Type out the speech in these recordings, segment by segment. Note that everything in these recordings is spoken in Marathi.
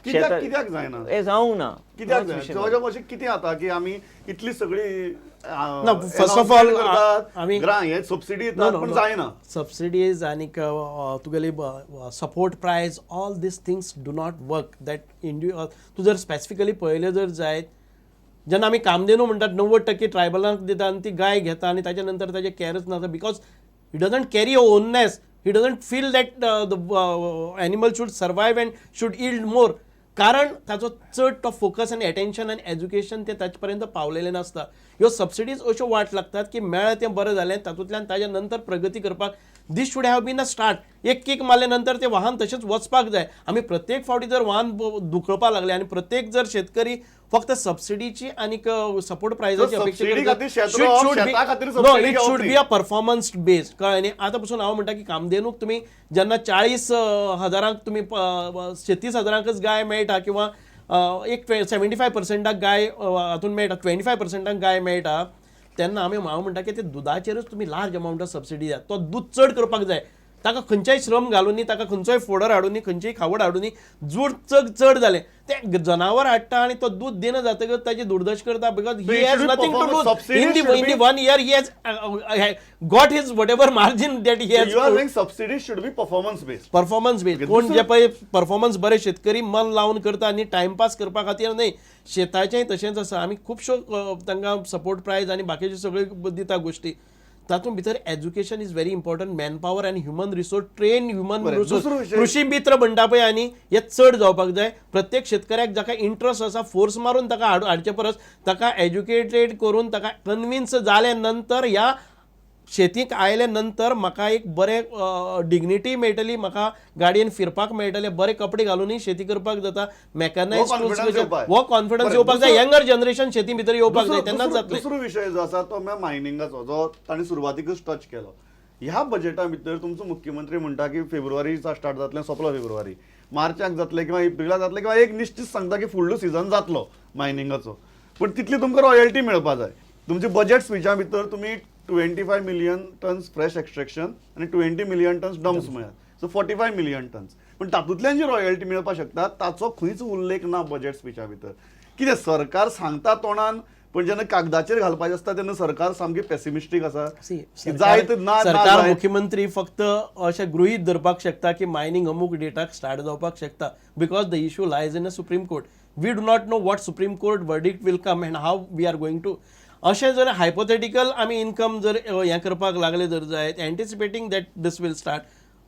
कित्याक जायना हे जावंक ना. कित्याक जायना अशें कितें जाता की आमी इतली सगळी फर्स्ट ऑफ ऑल आमी हे सबसिडी दितात पण जायना. सबसिडीज आनी तुगेली सपोर्ट प्रायस all these things do not work that India. तूं जर स्पेसिफिकली पळयलें जर जायत जेन्ना आमी कामधेनू म्हणटात 90% ट्रायबलांक दिता आनी ती गाय घेता आनी ताच्या नंतर ताजे कॅरच नाता because he doesn't carry a oneness. He doesn't feel that the animal should survive and should yield more. कारण ताचो चड तो फोकस आनी एटेन्शन आनी एज्युकेशन ते ताचे पर्यंत पावलेले नासता. ह्यो सबसिडीज अश्यो वाट लागतात की मेळ्ळें तें बरें जालें तातूंतल्यान ताच्या नंतर प्रगती करपाक this should have been a start. एक किक मारले नंतर ते वाहन तशेंच वचपाक जाय. आमी प्रत्येक फावटी जर वाहन दुखळपाक लागले आनी प्रत्येक जर शेतकरी फक्त सबसिडीची आनी सपोर्ट प्रायसाची अपेक्षा it should be a performance based. कळ्ळें न्ही. आतां पसून हांव म्हणटा की कामधेनूक तुमी जेन्ना 40,000 तुमी 36,000च गाय मेळटा किंवा एक 75% गाय हातून मेळटा 25% गाय मेळटा तेन्ना हांव म्हणटा की ते दुधाचेरच तुमी लार्ज अमावंट ऑफ सबसिडी दियात. तो दूध चड करपाक जाय. ताका खंयच्याय श्रम घालून नी ताका खंयचोय फोडर हाडून नी खंयचीय खावड हाडून नी दूध चड जालें ते जनावर हाडटा आनी तो दूध दिना जातकच ताची दुर्दश करता because he has nothing to lose in the 1 year he has got his whatever margin that he has. Subsidy should be performance based. कोण जे पळय परफॉर्मन्स बरे शेतकरी मन लावन करता आनी टायमपास करपा खातीर न्हय. शेताचेंय तशेंच आसा. आमी खुबश्यो तांकां सपोर्ट प्रायज आनी बाकीच्यो सगळ्यो दिता गोश्टी. तातूंत भितर education is very important. Manpower आनी human resource train human resource कृषी मित्र म्हणटा पळय आनी हे चड जावपाक जाय. प्रत्येक शेतकऱ्याक जाका इंट्रस्ट आसा फोर्स मारून ताका हाडचे परस ताका एज्युकेटेड करून ताका कन्विन्स जाले नंतर ह्या शेतीक आयले नंतर म्हाका एक बरें डिग्निटी मेळटली. म्हाका गाडयेन फिरपाक मेळटले. बरे कपडे घालूनय शेती करपाक जाता. मॅकनायज्ड टूल्स हो कॉन्फिडन्स येवपाक जाय. यंगर जनरेशन शेती भितर येवपाक जाय तेन्नाच जातलें. दुसरो विशय जो आसा तो मायनिंगाचो जो तांणी सुरवातीकच टच केलो. ह्या बजेटा भितर तुमचो मुख्यमंत्री म्हणटा की फेब्रुवारीचा स्टार्ट जातलें 16 फेब्रुवारी मार्चाक जातलें किंवा एप्रिलाक जातलें किंवा एक निश्चित सांगता की फुडलो सीझन जातलो मायनिंगाचो. पण तितली तुमकां रॉयल्टी मेळपा जाय. तुमचे बजेट स्विचा भितर तुमी 25 मिलियन टन्स फ्रेश एक्सट्रॅक्शन आणि 20 मिलियन टन्स डम्प्स मेळ्ळ्यात. So 45 million tonnes. पण तातूंतल्यान जी रॉयल्टी मेळपाक शकता ताचो खंयच उल्लेख ना बजेट स्पिचा भितर. कितें सरकार सांगता तोंडान पण जेन्ना कागदाचेर घालपाचें आसता तेन्ना सरकार सामकी पेसिमिस्टीक आसा. जायत ना सरकार मुख्यमंत्री फक्त अशें गृहीत धरपाक शकता की मायनिंग अमूक डेटाक स्टार्ट जावपाक शकता because the issue lies in a supreme court. We do not know what supreme court verdict will come and how we are going to. अशें जर हायपोथेटिकल आमी इनकम जर हें करपाक लागले जर जायत anticipating that this will start.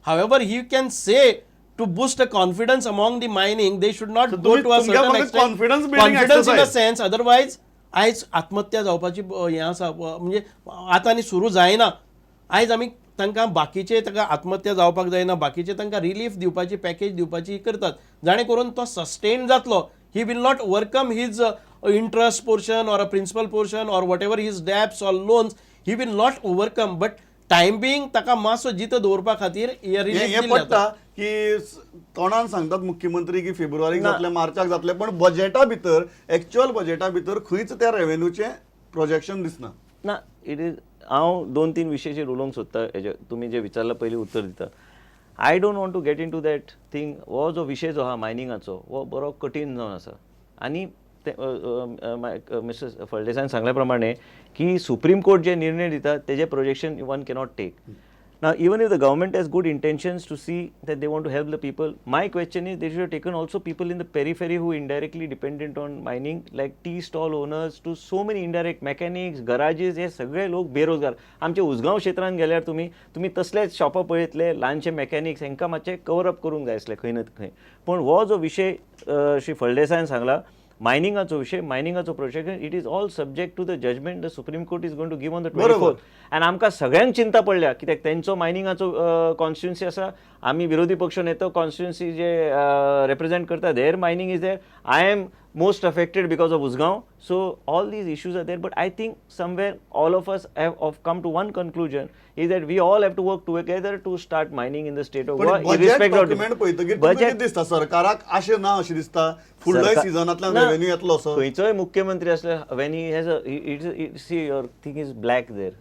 However he can say to boost a confidence among the mining they should not go to a certain extent confidence in a sense. Otherwise आयज आत्महत्या जावपाची हें आसा म्हणजे आतां आनी सुरू जायना. आयज आमी तांकां बाकीचे ताका आत्महत्या जावपाक जायना बाकीचे तांकां रिलीफ दिवपाची पॅकेज दिवपाची करतात जाणे करून तो सस्टेन जातलो. He will not overcome his interest portion or a principal portion or whatever his debts or loans, he will not overcome, but time being ताका मातसो जितो दवरपा खातीर हें पडटा की तोंडान सांगतात मुख्यमंत्री की फेब्रुवारीक जातले मार्चाक जातले पण बजेटा भितर एक्चुअल बजेटा भितर खंयच त्या रेव्हेन्यूचे प्रोजेक्शन दिसना ना. इट इज हांव 2-3 विशयाचेर उलोवंक सोदता. तुमी जे विचारला पयलीं उत्तर दिता. I don't want to get in to that thing. हो जो विशय जो आहा मायनिंगाचो हो बरो कठीण जावन आसा आनी मिस्टर फळदेसायन सांगल्या प्रमाणे की सुप्रीम कोर्ट जे निर्णय दिता तेजे projection one cannot take. Now, even if the government has good intentions to see that they want to help the people, my question is they should have taken also people in the periphery who indirectly dependent on mining, like tea stall owners, to so many indirect mechanics, garages, हे सगळे लोक बेरोजगार. आमचे उसगांव क्षेत्रांत गेल्यार तुम्ही तसलेच शॉपां पळयतले ल्हानशे मॅकॅनिक्स हेंकां मातशें कवर अप करूंक जाय आसलें खंय ना खंय. पण हो जो विशय श्री फळदेसायन सांगला मायनिंगाचो विशय मायनिंगाचो project it is all subject to the judgement the supreme court is going to give on the 24th. आनी आमकां सगळ्यांक चिंता पडल्या कित्याक तेंचो मायनिंगाचो कॉन्स्टिट्युन्सी आसा. आमी विरोधी पक्ष नेतो कॉन्स्टिट्युन्सी जे रिप्रेझेंट करता there mining is there. I am most affected because of Usgaon. So all these issues are there, but I think somewhere all of us have come to one conclusion is that we all have to work together to start mining in the state of Goa irrespective of budget. दिसता सरकाराक आशे ना अशें दिसता फुडल्या सीझनांतल्यान रेव्हेन्यू येतलो असो. खंयचोय मुख्यमंत्री असले when he has a see your thing is black there.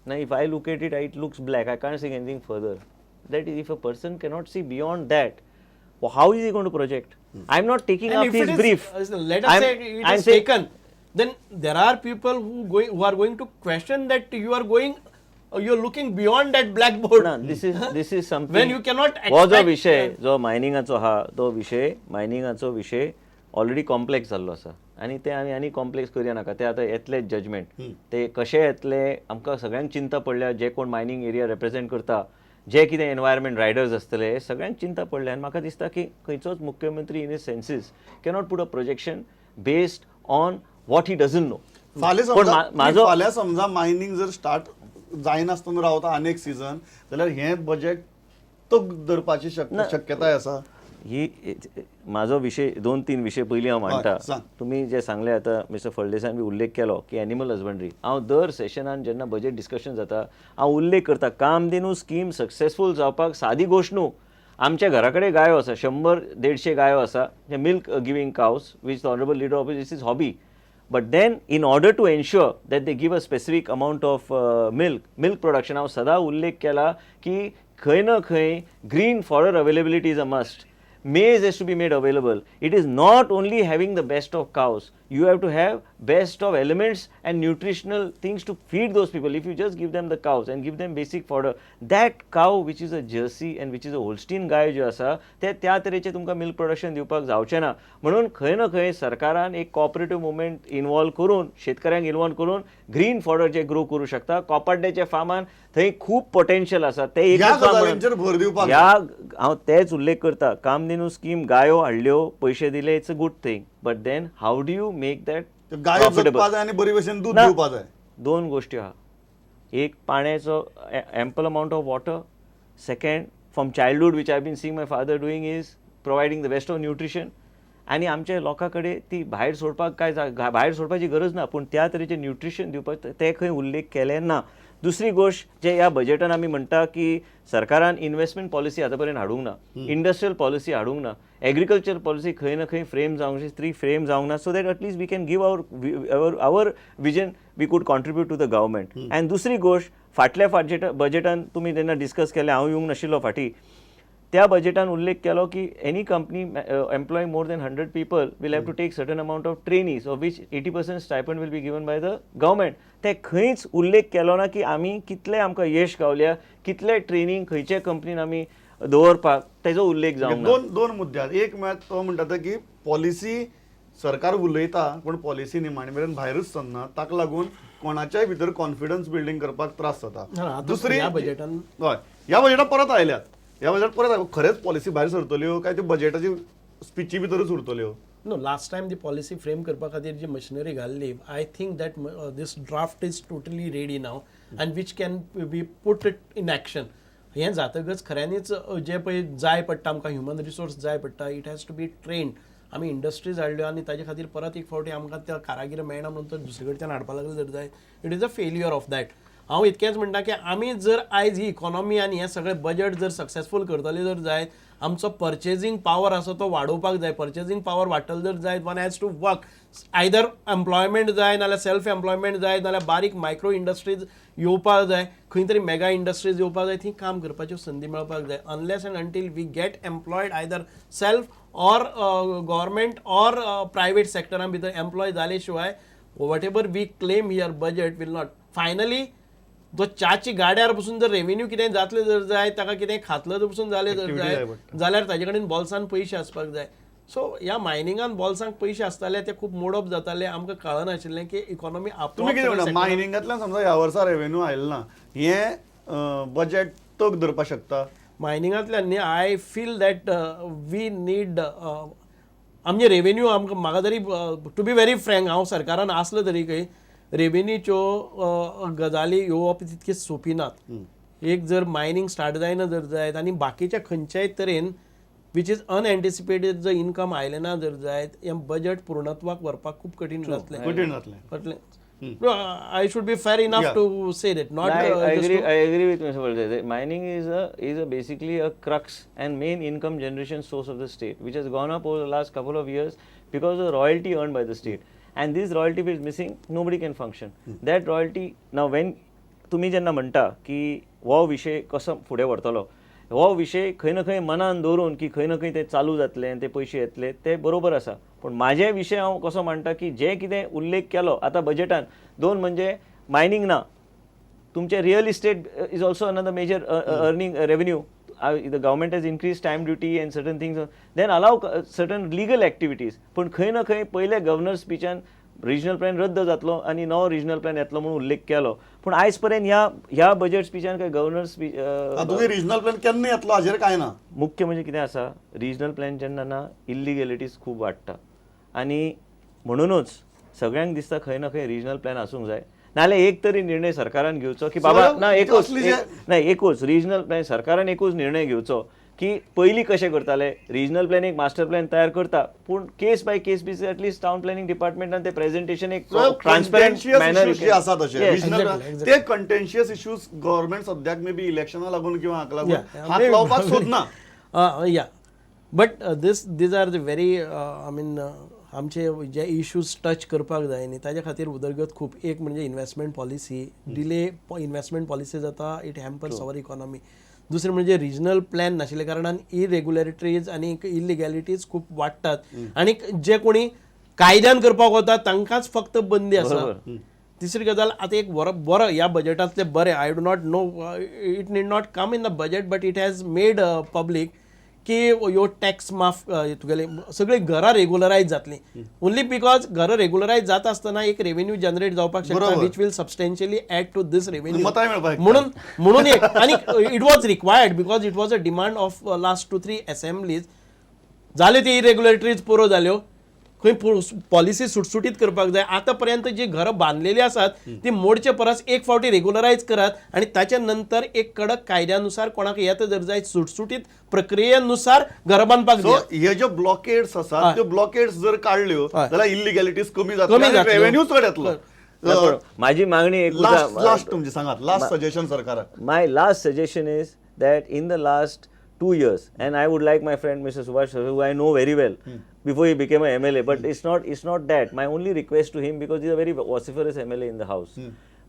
Now if I look at it looks black. I can't see anything further. That is if a person cannot see beyond that, how is he going to project? I'm not taking And up if his it is, brief. let us I'm- say it I'm is saying- taken, then there are people who are going to question that you are going, you're looking beyond that blackboard. ना, this is something. When you cannot हो जो expect- विषय जो मायनिंगाचो हा तो विषय मायनिंगाचो विषय ऑलरेडी कॉम्प्लेक्स जाल्लो आसा आनी ते आनी कॉम्प्लेक्स करूया नाका ते आतां येतलेच जजमेंट ते कशे येतले आमकां सगळ्यांक चिंता पडल्या जे कोण मायनिंग एरिया रिप्रेझेंट करता जे कितें एनवायरमेंट रायडर्स आसतले हे सगळ्यांक चिंता पडल्या आनी म्हाका दिसता की खंयचोच मुख्यमंत्री in is senses cannot put a projection based on what he doesn't know फाल्यां समजा मायनिंग जर स्टार्ट जायनासतना रावता आनेक सीझन जाल्यार हें बजेट तग धरपाची शक्यताय आसा. ही माझो विषय 2-3 विषय पयलीं हांव मांडटा. हय, सांग. तुमी जे सांगले आतां मिस्टर फळदेसायन बी उल्लेख केलो की एनिमल हजबंड्री हांव दर सेशनान जेन्ना बजेट डिस्कशन जाता हांव उल्लेख करता कामधेनू स्कीम सक्सेसफूल जावपाक सादी गोश्ट न्हू. आमच्या घरा कडेन गायो आसा 100-150 गायो आसा जे milk giving cows which the honourable leader of this is hobby. But then, in order to ensure that they give a specific amount of milk production, हांव सदां उल्लेख केला की खंय ना खंय green fodder availability is a must. Maize has to be made available. It is not only having the best of cows. You have to have best of elements and nutritional things to feed those people. If you just give them the cows and give them basic fodder, that cow which is a Jersey and which is a Holstein गाय जो आसा ते त्या तरेचे तुमकां मिल्क प्रोडक्शन दिवपाक जावचें ना. म्हणून खंय ना खंय सरकारान एक कॉपरेटिव्ह मुवमेंट इन्वॉल्व करून शेतकऱ्यांक इन्वॉल्व करून ग्रीन फॉडर जे ग्रो करू शकता. कोपाड्ड्याच्या फार्मान थंय खूब पोटेन्शियल आसा ते एक ह्या गजालींचेर भर दिवपाक ह्या हांव तेच उल्लेख करता कामधेनू स्कीम गायो हाडल्यो पयशे दिले it's a good thing but then how do you make that गायो जगपा जाय आनी बरी भशेन दूध दिवपा जाय. दोन गोष्टी आहा एक पाण्याचो ample amount of water second from childhood which I been seeing my father doing is providing the best of nutrition आनी आमच्या लोकां कडेन ती भायर सोडपाक काय भायर सोडपाची गरज ना पूण त्या तरेचें न्यूट्रिशन दिवपाक ते खंय उल्लेख केले ना. दुसरी गोष्ट जे ह्या बजेटान आमी म्हणटा की सरकारान इन्व्हेस्टमेंट पॉलिसी आतां पर्यंत हाडूंक ना इंडस्ट्रियल पॉलिसी हाडूंक ना एग्रीकल्चर पॉलिसी खंय ना खंय फ्रेम जावंक फ्रेम जावंक ना so that at least we can give our vision we could contribute to the government. आनी दुसरी गोष्ट फाटल्या बजेटान तुमी जेन्ना डिस्कस केलें हांव येवंक नाशिल्लो फाटीं त्या बजेटान उल्लेख केलो की any company employing more than 100 people will have to take certain amount of trainees of which 80% stipend will be given by the government. ते खंयच उल्लेख केलो ना की आमी कितले आमकां यश गावल्या कितले ट्रेनिंग खंयचे कंपनीन आमी दवरपाक तेजो उल्लेख जावंक ना. दोन मुद्दे आहेत. एक म्हळ्यार तो म्हणटा की पॉलिसी सरकार उलयता पूण पॉलिसी निमाणे मेरेन भायरूच सरना ताका लागून कोणाच्याय भितर कॉन्फिडन्स बिल्डिंग करपाक त्रास जाता. दुसरी ह्या बजेटान हय ह्या बजेटान परत आयल्यात ह्या बजेटान परत खरेंच पॉलिसी भायर सरतल्यो काय त्यो बजेटाची स्पिची भितरूच उरतल्यो. No, last time the policy frame करपा खातीर जी मशिनरी घाल्ली I think that this draft is totally ready now and which can be put it in action. हें जातकच खऱ्यांनीच जे पळय जाय पडटा आमकां ह्युमन रिसोर्स जाय पडटा it has to be trained. आमी इंडस्ट्रीज हाडल्यो आनी ताजे खातीर परत एक फावटी आमकां त्या कारागीर मेळना म्हणून तो दुसरे कडच्यान हाडपा लागले जर जाय it is a failure of that. हांव इतकेंच म्हणटा की आमी जर आयज ही इकॉनॉमी आनी हें सगळें बजेट जर सक्सेसफूल करतले जर जायत आमचो पर्चेसींग पावर आसा तो वाडोवपाक जाय. पर्चेसींग पावर वाडटलो जर जायत one has to work either employment जाय नाल्यार सेल्फ एम्प्लॉयमेंट जाय नाल्यार बारीक मायक्रो इंडस्ट्रीज येवपाक जाय खंय तरी मेगा इंडस्ट्रीज येवपाक जाय थंय काम करपाच्यो संदी मेळपाक जाय. Unless and until we get employed either self or government or private सेक्टरान भितर एम्प्लॉय जाले शिवाय whatever we claim here budget will not finally तो च्याची गाड्यार बसून जर रेव्हेन्यू कितें जातलें जर जाय ताका कितें खातलो जर बसून जालें जर जाय जाल्यार ताजे कडेन बॉल्सान पयशे आसपाक जाय. सो ह्या मायनिंगान बॉल्सांक पयशे आसताले ते खूब मोडप जाताले आमकां कळनाशिल्लें की इकॉनॉमी तुमी कितें म्हणटा मायनिंगांतल्यान समजा ह्या वर्सा रेव्हेन्यू आयलो ना हें बजेट तग धरपाक शकता. मायनिंगांतल्यान न्ही I feel that we need आमचे रेव्हेन्यू आमकां म्हाका तरी टू बी व्हेरी फ्रँक हांव सरकारान आसलो तरीकय रेव्हेन्यूच्यो गजाली येवप तितके सोंपी नात. एक जर मायनिंग स्टार्ट जायना जर जायत आनी बाकीच्या खंयच्याय तरेन वीच इज अनएंटिसिपेटेड जर इनकम आयलें ना जर जायत हें बजेट पूर्णत्वाक व्हरपाक खूब कठीण जातलें. I should be fair enough to say that. Not I agree with Mr. Valdez. Mining is basically a crux and main income generation source of the state, which has gone up over the last couple of years because of the royalty earned by the state. And this royalty is missing, nobody can function. That royalty now when तुम्ही जेन्ना म्हणटा की हो विषय कसो फुडें व्हरतलो हो विशय खंय ना खंय मनान दवरून की खंय ना खंय ते चालू जातले ते पयशे येतले ते बरोबर आसा, पण माझे विशय हांव कसो मांडटा की जे कितें उल्लेख केलो आतां बजेटान, दोन म्हणजे मायनींग ना, तुमचे real estate is also another major earning revenue. The government has increased stamp duty and certain things, then allow certain legal activities. पण खंय ना खंय पहिले गव्हर्नर स्पीचान रिजनल प्लॅन रद्द जातलो आणि नवो रिजनल प्लॅन येतलो म्हणून उल्लेख केलो, पण आयज पर्यंत ह्या बजेट स्पीचान काय गव्हर्नर स्पीच तुम्ही रिजनल प्लॅन केन्ना येतलो हाजेर काय ना. मुख्य म्हणजे कितें आसा, रिजनल प्लॅन जेन्ना ना इल्लिगॅलिटीज खूब वाडटा आणि म्हणूनच सगळ्यांक दिसता खंय ना खंय रिजनल प्लॅन आसूंक जाय, नाल्यार एक तरी निर्णय सरकारान घेवचो की बाबा ना एकूच रिजनल प्लॅन सरकारान एकूच निर्णय घेवचो की पयलीं कशें करताले, रिजनल प्लॅन एक मास्टर प्लॅन तयार करता, पूण case by case basis at least town planning डिपार्टमेंटान ते प्रेझेंटेशन एक ट्रान्सपरंट मॅनर जे आसा तशे ते कंटेन्शियस इश्यूज गव्हर्नमेंट सद्याक मे बी इलेक्शना लागून किंवा हाका लागून हात लावपाक सोदना. या but these are the very I mean आमचे जे इश्यूज टच करपाक जाय न्ही ताजे खातीर उदरगत खूब. एक म्हणजे investment policy, delay investment policy जाता, इट हॅम्पर्स अवर इकॉनॉमी. दुसरें म्हणजे रिजनल प्लॅन नाशिल्ल्या कारणान इरेग्युलरिटीज आनी इलिगॅलिटीज खूब वाडटात आनी जे कोणी कायद्यान करपाक वतात तांकांच फक्त बंदी आसा. तिसरी गजाल आतां एक बरो ह्या बजेटांतले बरें, I do not no, it need not come in the budget but it has made public की ह्यो टॅक्स माफ तुगेले सगळीं घरां रेग्युलरायज जातलीं. ओन्ली बिकॉज घरां रेग्युलरायज जात आसतना एक रेव्हेन्यू जनरेट जावपाक शकता which will substantially add to this revenue म्हणून एक. आनी it was required because it was a demand of last 2-3 assemblies. जाल्यो ती इरेग्युलरिटीज पुरो जाल्यो, खंय पॉलिसी सुटसुटीत करपाक जाय. आतां पर्यंत जी घरां बांदलेली आसात ती मोडचे परस एक फावटी रेग्युलरायज करात आनी ताच्या नंतर एक कडक कायद्यानुसार कोणाक येता जर जाय सुटसुटीत प्रक्रियेनुसार घरां बांदपाक जाय. हे जे ब्लॉकेड्स आसात त्यो ब्लॉकेड्स जर काडल्यो जाल्यार इल्लिगॅलिटीज कमी जातल्यो, रेव्हेन्यू चड येतलो. माझी मागणी एक लास्ट तुमची सांगात, लास्ट सजेशन सरकाराक. My last suggestion is that in the last 2 years, and I would like my friend Mr. Subhash Sarkar, who I know very well, before he became a MLA, but it's not that. My only request to him, because he's a very vociferous MLA in the house.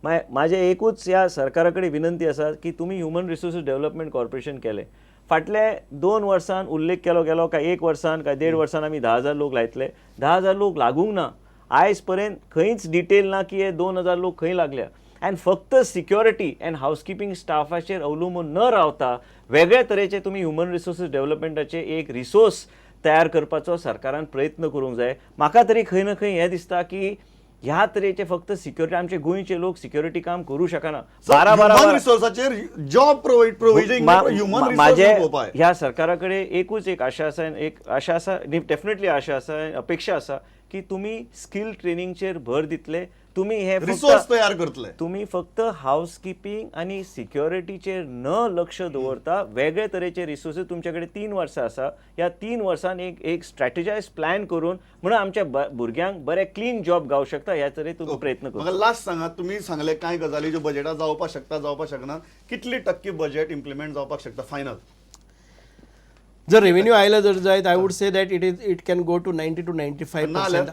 माझे एकूच ह्या सरकाराकडे विनंती आसा की तुम्ही ह्युमन रिसोर्सीस डेव्हलपमेंट कॉर्पोरेशन केले. फाटले 2 वर्सान उल्लेख केलो गेलो काय 1 वर्सान काय 1.5 वर्सान आमी 10,000 लोक लायतले. 10,000 लोक लागूंक ना. आयज पर्यंत खंयच डिटेल ना की हे 2,000 लोक खंय लागल्या. अँड फक्त सिक्युरिटी अँड हाऊसकीपिंग स्टाफाचेर अवलंबून न रावता वेगळ्या तरेचे तुम्ही ह्युमन रिसोर्सीस डेव्हलपमेंटाचे एक रिसोर्स तयार करपाचो सरकारान प्रयत्न करूंक जाय. म्हाका तरी खंय ना खंय हें दिसता की ह्या तरेचे फक्त सिक्युरिटी आमचे गोंयचे लोक सिक्युरिटी काम करू शकना. 12 रिसोर्साचेर जॉब प्रोव्हाइडिंग ह्युमन माझे ह्या सरकाराकडे एकूच एक आशा आसा, डेफिनेटली आशा आसा, अपेक्षा आसा की तुम्ही स्किल ट्रेनिंगचेर भर दितले. तुम्ही हे रिसोर्स तयार करतले. तुम्ही फक्त हाऊसकीपिंग आणि सिक्युरिटीचेर न लक्ष दवरता वेगळे तरेचे रिसोर्सीस तुमच्याकडे 3 वर्सां आसा. या 3 वर्सान एक स्ट्रॅटेजायज प्लॅन करून म्हणून आमच्या भुरग्यांक बरे क्लीन जॉब गावूंक शकता ह्या तरे तुम्ही प्रयत्न करा. लास्ट सांगात, तुम्ही सांगले कांय गजाली ज्यो बजेटात जावपाक शकता जावपाक शकना, कितली टक्के बजेट इम्प्लिमेंट जावपाक शकता फायनल? जर रेव्हेन्यू आयला जर जायत I would say that it can go to 90 to 95%.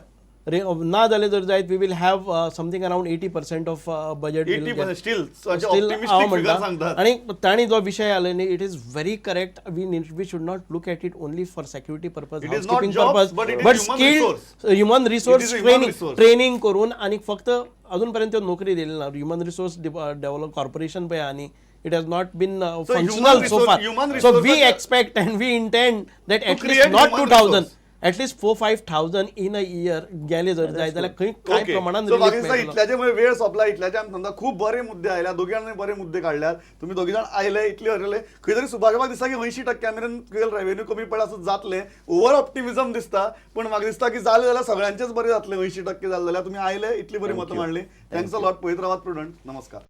ना जाले जर जायत we will have something around 80% of budget. आणि ताणी जो विषय आले न्ही, it is very correct. We should not look at it only for security purpose, housekeeping purpose, but skilled human resource training करून. आणि फक्त अजूनपर्यंत नोकरी दिली ना. ह्युमन रिसोर्स डेव्हलप कॉर्पोरेशन पळय आणि it has not been functional so far. So we expect and we intend that at least not 2,000, at least 4-5,000 in a year गेले जर जाय जाल्यार काय प्रमाणात इतल्याचे वेळ सोंपला. इतल्याचे आमी समजा खूप बरे मुद्दे आयल्या, दोगी जाणांनी बरे मुद्दे काढल्यात. तुम्ही दोगी जाण आयले, इतले हरले. खंय तरी सुभाषबाग दिसता की 80% मेरेन रेव्हेन्यू कमी पडला असं जातले. ओव्हर ऑप्टिमिझम दिसता, पण म्हाका दिसता की जाले जाल्यार सगळ्यांचेच बरे जातले. 80% जाले जाल्यार तुम्ही आयले, इतली बरी मतं मांडली. Thanks a lot. पळयत रावात प्रुडंट. नमस्कार.